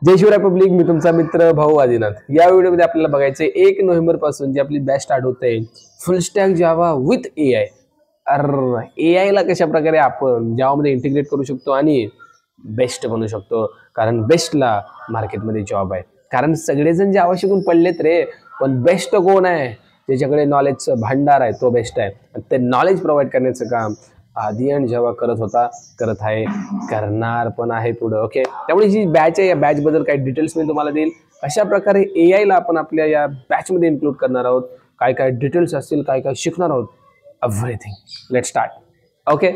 जय Shivray public, मी तुमचा मित्र भाऊ आदिनाथ। या व्हिडिओमध्ये आपल्याला बघायचे 1 नोव्हेंबर पासून जी आपली बॅच स्टार्ट होते फुल stack Java with AI. AI ला कशा प्रकारे आपण जावा मध्ये इंटिग्रेट करू शकतो आणि बेस्ट बनू शकतो, कारण बेस्टला मार्केटमध्ये जॉब आहे। कारण सगळेजण जावा शिकून पडलेत रे, पण बेस्ट कोण आहे? ज्याच्याकडे नॉलेजचं भांडार आहे तो बेस्ट आहे। आणि ते नॉलेज प्रोव्हाइड करण्याचं काम आधी आणि जेव्हा करत होता, करत आहे, करणार पण आहे पुढे। ओके, त्यामुळे जी बॅच आहे या बॅच बद्दल काही डिटेल्स मी तुम्हाला देईल। अशा प्रकारे एआय ला आपण आपल्या या बॅच मध्ये इन्क्लूड करणार आहोत। काय काय डिटेल्स असतील, काय काय शिकणार आहोत, एव्हरीथिंग। Let's start. ओके,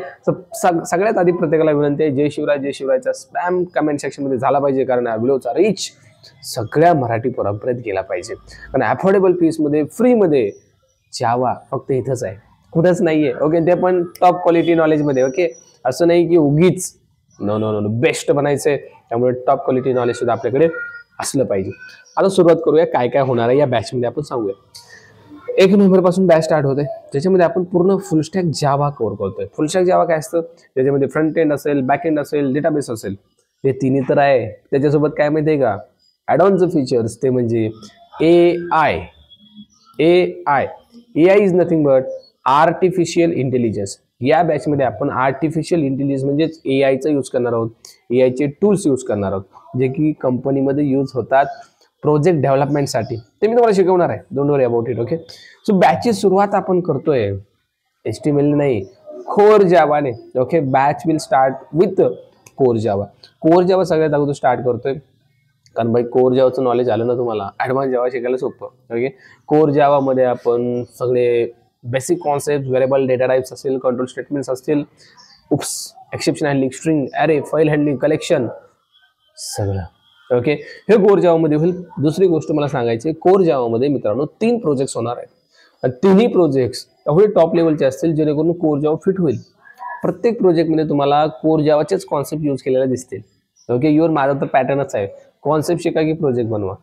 सगळ्यात आधी प्रत्येकाला विनंती आहे, जय शिवराय जय शिवरायचा स्पॅम कमेंट सेक्शन मध्ये झाला पाहिजे, कारण या व्हिडिओचा रीच सगळ्या मराठी पोरांपर्यंत गेला पाहिजे। कारण अफोर्डेबल फीस मध्ये फ्री मध्ये जावा फक्त इथंच आहे, कुठंच नाहीये। ओके, ते पण टॉप क्वालिटी नॉलेज मध्ये। ओके, असं नाही की उगीच नो नो नो बेस्ट बनायचंय, त्यामुळे टॉप क्वालिटी नॉलेज सुद्धा आपल्याकडे असलं पाहिजे। आता सुरुवात करूया, काय काय होणार आहे या बॅच मध्ये आपण सांगूया। 1 नोव्हेंबर पासून बॅच स्टार्ट होते, त्याच्यामध्ये आपण पूर्ण फुल स्टॅक जावा कव्हर करतोय। फुल स्टॅक जावा काय असतं? त्याच्यामध्ये फ्रंट एंड असेल, बॅक एंड असेल, डेटाबेस असेल, हे तिन्ही तर आहे। त्याच्यासोबत काय माहितीये का, ऍड ऑनचे फीचर्स, ते म्हणजे AI. AI is nothing but artificial intelligence. या बॅच मध्ये आपण आर्टिफिशियल इंटेलिजन्स म्हणजेच एआयचा यूज करणार आहोत। एआयचे टूल्स यूज करणार आहोत, जे की कंपनीमध्ये यूज होतात प्रोजेक्ट डेव्हलपमेंटसाठी। ते मी तुम्हाला शिकवणार आहे, don't worry about it. Okay, so बॅचची सुरुवात आपण करतोय HTML नाही, कोर जावाने। Okay, batch will start with core Java. Core Java सगळ्यात अगोदर स्टार्ट करतोय, कारण भाई कोर जावाचं नॉलेज आलं ना तुम्हाला, ॲडव्हान्स जावा शिकायला सोपं। ओके, कोर जावा मध्ये आपण सगळे basic concept, variable, data types असतील, कंट्रोल स्टेटमेंट्स असतील, उप्स, एक्सेप्शन हँडलिंग, स्ट्रिंग, अरे, फाईल हँडलिंग, कलेक्शन, सगळं। ओके, हे कोर जावा मध्ये होईल। दुसरी गोष्ट मला सांगायची, कोर जावा मध्ये मित्रांनो 3 प्रोजेक्ट्स होणार आहेत, आणि तिन्ही प्रोजेक्ट्स एवढे टॉप लेवलचे असतील जेणेकरून कोर जावा फिट होईल। प्रत्येक प्रोजेक्ट मध्ये तुम्हाला कोर जावाचेच कॉन्सेप्ट यूज केलेले दिसतील। ओके, माझा तर पॅटर्नच आहे, कॉन्सेप्ट शिका की प्रोजेक्ट बनवा,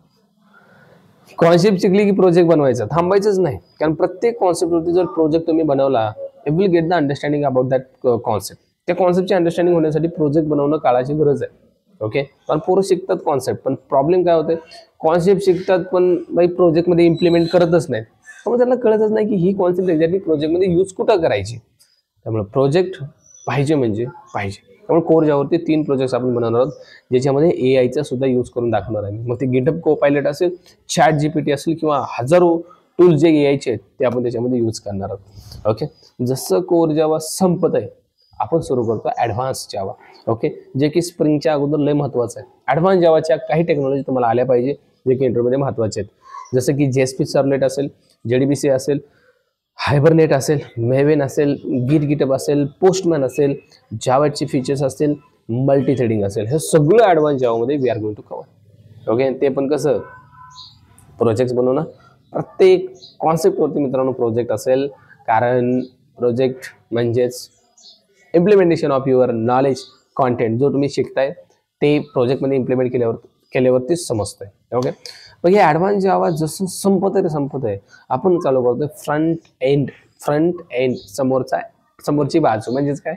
कॉन्सेप्ट शिकली की प्रोजेक्ट बनवायचा, थांबायचंच नाही। कारण प्रत्येक कॉन्सेप्टवरती जर प्रोजेक्ट तुम्ही बनवला, it will get the understanding about that concept. त्या कॉन्सेप्टची अंडरस्टँडिंग होण्यासाठी प्रोजेक्ट बनवणं काळाची गरज आहे। ओके, पण पोरं शिकतात कॉन्सेप्ट, पण प्रॉब्लेम काय होते, कॉन्सेप्ट शिकतात पण बाई प्रोजेक्टमध्ये इम्प्लिमेंट करतच नाहीत। त्यामुळे त्यांना कळतच नाही की ही कॉन्सेप्ट एक्झॅक्टली प्रोजेक्टमध्ये यूज कुठं करायची। त्यामुळे प्रोजेक्ट पाहिजे म्हणजे पाहिजे। त्यामुळे कोर जावावरती 3 प्रोजेक्ट्स आपण बनवणार आहोत, ज्याच्यामध्ये एआयचा सुद्धा यूज करून दाखवणार आहे। मग ते गिटहब कोपायलट असेल, चॅट जीपीटी असेल, किंवा हजारो टूल्स जे एआयचे आहेत ते आपण त्याच्यामध्ये यूज करणार आहोत। ओके, जसं कोर जावा संपत आहे, आपण सुरू करतो ॲडव्हान्स जावा। ओके, जे की स्प्रिंगच्या अगोदर लय महत्त्वाचं आहे। ॲडव्हान्स जावाच्या काही टेक्नॉलॉजी तुम्हाला आल्या पाहिजे, जे की इंटरव्ह्यूमध्ये महत्त्वाचे आहेत, जसं की जेएसपी सर्वलेट असेल, जेडीबीसी असेल, हायबरनेट असेल, मेवेन असेल, गिटहब असेल, पोस्टमॅन असेल, जावाचे फीचर्स असतील, मल्टी थ्रेडिंग असेल, हे सगळं ॲडव्हान्स जावामध्ये we are going to cover. Okay, ते पण कसं, प्रोजेक्ट्स बनवणं, प्रत्येक कॉन्सेप्टवरती मित्रांनो प्रोजेक्ट असेल, कारण प्रोजेक्ट म्हणजेच implementation of your knowledge content. जो तुम्ही शिकताय ते प्रोजेक्टमध्ये इम्प्लिमेंट केल्यावरतीच समजतंय। ओके, मग हे ॲडव्हान्स जावा जसं संपत आहे ते संपत आहे, आपण चालू करतोय फ्रंट एंड समोरची बाजू, म्हणजेच काय,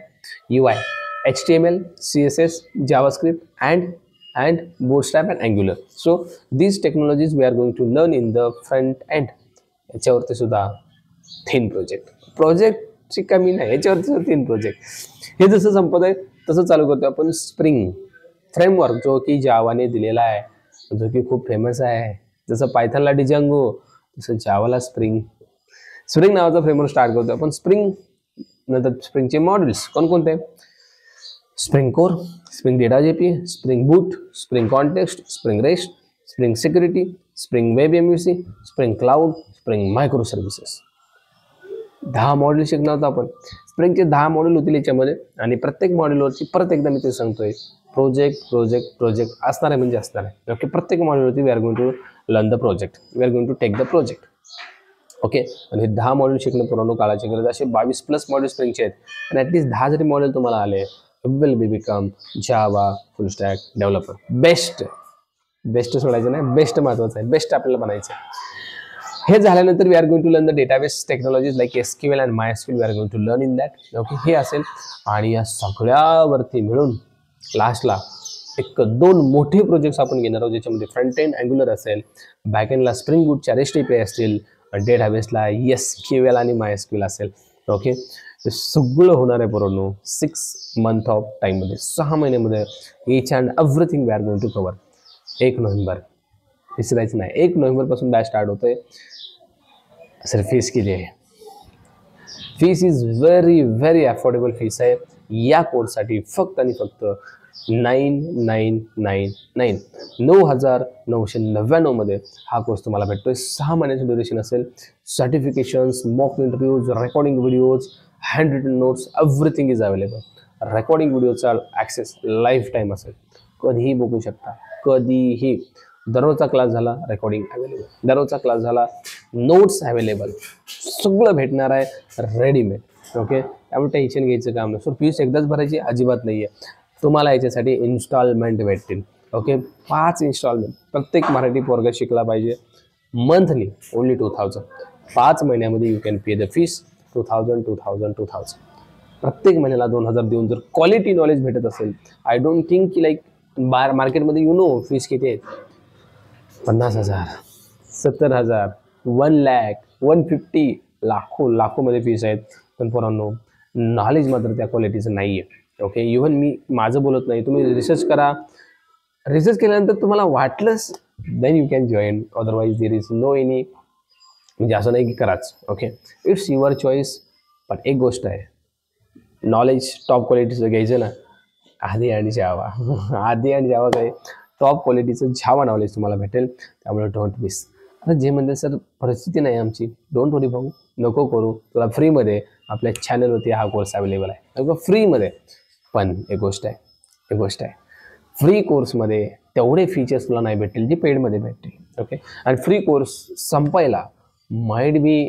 UI, HTML, CSS, JavaScript and Bootstrap and Angular. So these technologies we are going to learn in the front end. याच्यावरती सुद्धा 3 प्रोजेक्टची कमी नाही, याच्यावरती 3 प्रोजेक्ट। हे जसं संपत आहे तसं चालू करतो आपण स्प्रिंग फ्रेमवर्क, जो की जावाने दिलेला आहे, जो की खूप फेमस आहे। जसं पायथनला डिजांगो, तसं जावाला स्प्रिंग नावाचा फ्रेमवर्क स्टार्ट करतो आपण। स्प्रिंग नंतर स्प्रिंगचे मॉड्यूल्स कोणकोणते, Spring core, Spring data JP, Spring boot, Spring context, Spring rest, Spring security, Spring web MVC, Spring cloud, Spring micro services. 10 module शिकणार आहोत आपण। स्प्रिंगचे 10 मॉड्यूल होतील याच्यामध्ये, आणि प्रत्येक मॉड्यूलवरती परत एकदा मी ते सांगतोय, प्रोजेक्ट असणार आहे म्हणजे असणार आहे। ओके, प्रत्येक मॉड्यूलवरती we are going to learn the project, we are going to take the project. Okay, आणि हे 10 मॉड्यूल शिकणं पुरानो काळाची गरज। असे 22+ मॉड्यूल स्प्रिंगचे आहेत, आणि ॲटलीस्ट 10 जरी मॉड्यूल तुम्हाला आले, will be become Java full stack developer. Best सोडायचं नाही, बेस्ट महत्त्वाचं आहे, बेस्ट आपल्याला बनायचं आहे। हे झाल्यानंतर we are going to learn the database technologies like SQL and MySQL, we are going to learn in that. Okay, हे असेल, आणि या सगळ्यावरती मिळून लास्टला एक 2 मोठे प्रोजेक्ट्स आपण घेणार आहोत, ज्याच्यामध्ये फ्रंट एंड अँग्युलर असेल, बॅक एंडला स्प्रिंग बूटच्या रेस्ट API असतील, डेटाबेसला SQL आणि MySQL असेल. ओके, ते सगळं होणार आहे पोरांनो 6 मंथ ऑफ टाईममध्ये, 6 महिन्यामध्ये. Each and everything we are going to cover. 1 November विसरायचं नाही. 1 नोव्हेंबरपासून बॅच स्टार्ट होतोय. सर फीस किती आहे? Fees is very very affordable fees आहे या कोर्ससाठी. फक्त आणि फक्त 9999 9,999 मध्ये हा कोर्स तुम्हाला भेटतोय. 6 महिन्याचं ड्युरेशन असेल. Certifications, mock interviews, recording videos, hand written notes, everything is available. Recording व्हिडिओचा ॲक्सेस लाईफ टाईम असेल, कधीही बघू शकता, कधीही. दररोजचा क्लास झाला रेकॉर्डिंग अवेलेबल, दररोजचा क्लास झाला नोट्स अवेलेबल, सगळं भेटणार आहे रेडीमेड. ओके, त्यामुळे टेन्शन घ्यायचं काम नाही. सो फीस एकदाच भरायची अजिबात नाही आहे. तुम्हाला याच्यासाठी इन्स्टॉलमेंट भेटतील. Okay, 5 installment. प्रत्येक मराठी पोरगा शिकला पाहिजे. Monthly only 2000. 5 महिन्यामध्ये you can pay the fees 2000. प्रत्येक महिन्याला 2000 देऊन जर क्वालिटी नॉलेज भेटत असेल, आय डोंट थिंक की लाईक मार्केटमध्ये यू नो फीस किती आहेत. 50,000, 70,000, 1,00,000, 150, लाखोमध्ये फीस आहेत. पण पोरांनो नॉलेज मात्र त्या क्वालिटीचं नाही आहे. ओके, इव्हन मी माझं बोलत नाही, तुम्ही रिसर्च करा. रिसर्च केल्यानंतर तुम्हाला वाटलंच then you can join, otherwise there is no any. म्हणजे असं नाही की कराच. Okay, it's your choice. पण एक गोष्ट आहे, नॉलेज टॉप क्वालिटीचं घ्यायचं ना, आधी आणि जावा काय टॉप क्वालिटीचं जावा नॉलेज तुम्हाला भेटेल. त्यामुळे डोंट मिस. आता जे म्हणजे सर परिस्थिती नाही आमची, डोंट वरी भाऊ, नको करू. तुला फ्रीमध्ये आपल्या चॅनलवरती हा कोर्स अवेलेबल आहे, फ्रीमध्ये. पण एक गोष्ट आहे, फ्री कोर्समध्ये तेवढे फीचर्स तुला नाही भेटतील जे पेडमध्ये भेटतील. ओके, आणि फ्री कोर्स संपायला माइट बी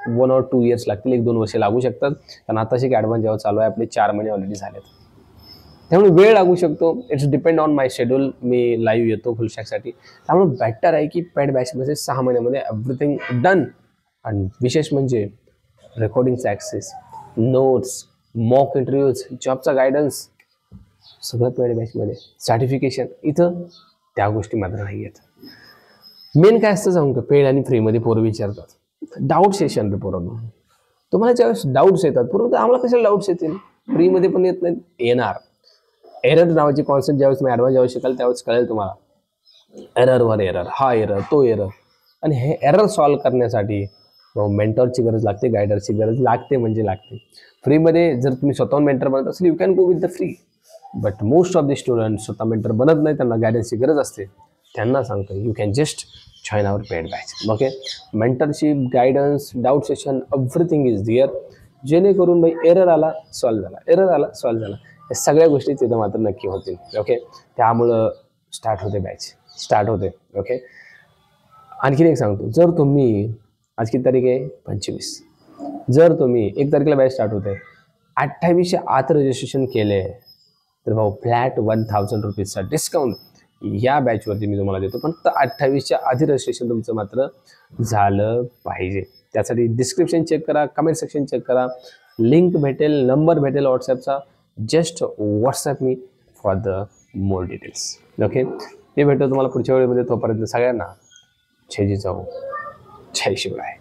1 or 2 years लागतील, 1-2 वर्ष लागू शकतात. कारण आताशी ॲडव्हान्स जेव्हा चालू आहे, आपले 4 महिने ऑलरेडी झालेत. त्यामुळे वेळ लागू शकतो. It's depend on my schedule. Me live येतो फुलस्टॅकसाठी. त्यामुळे बेटर आहे की पेड बॅचमध्ये 6 महिन्यामध्ये एव्हरीथिंग डन. आणि विशेष म्हणजे रेकॉर्डिंगचा ॲक्सेस, नोट्स, मॉक इंटरव्ह्यूज, जॉबचा गायडन्स, सगळं पेड बॅचमध्ये. सर्टिफिकेशन इथं त्या गोष्टी मात्र नाही आहेत. मेन काय असतं सांगू का, पेड आणि फ्रीमध्ये पोरं विचारतात डाऊट सेशन. रे पोरांनो, तुम्हाला ज्यावेळेस डाऊट्स येतात, पूर्ण आम्हाला कशाला डाऊट्स येतील, फ्रीमध्ये पण येत नाहीत, येणार. एरर नावाची कॉन्सेप्ट ज्यावेळेस मी ॲडव्हान्स ज्यावेळेस शिकाल त्यावेळेस कळेल तुम्हाला. एररवर एरर, हा एरर, तो एरर. आणि हे एरर सॉल्व्ह करण्यासाठी मेंटरची गरज लागते, गायडरची गरज लागते म्हणजे लागते. फ्रीमध्ये जर तुम्ही स्वतःहून मेंटर बनत असेल, you can go with the free. But most of the student स्वतः मेंटर बनत नाही, त्यांना गायडन्सची गरज असते. त्यांना सांगतो you can just join our paid batch. Okay, mentorship, guidance, doubt session, everything is there. जेणेकरून भाई एरर आला सॉल्व्ह झाला, या सगळ्या गोष्टी तिथं मात्र नक्की होतील. ओके, त्यामुळं स्टार्ट होते. ओके, आणखीन एक सांगतो, जर तुम्ही आज किती तारीख आहे 25, जर तुम्ही 1 तारखेला बॅच स्टार्ट होते, 28च्या आत रजिस्ट्रेशन केले तर भाऊ फ्लॅट 1,000 रुपीजचा डिस्काउंट या बॅचवरती मी तुम्हाला देतो. पण 28च्या आधी रजिस्ट्रेशन तुमचं मात्र झालं पाहिजे. त्यासाठी डिस्क्रिप्शन चेक करा, कमेंट सेक्शन चेक करा, लिंक भेटेल, नंबर भेटेल व्हॉट्सॲपचा. जस्ट व्हॉट्सॲप मी for the more details. Okay, ते भेटतो तुम्हाला पुढच्या वेळेमध्ये. तोपर्यंत सगळ्यांना जय जिजाऊ, जय शिवराय.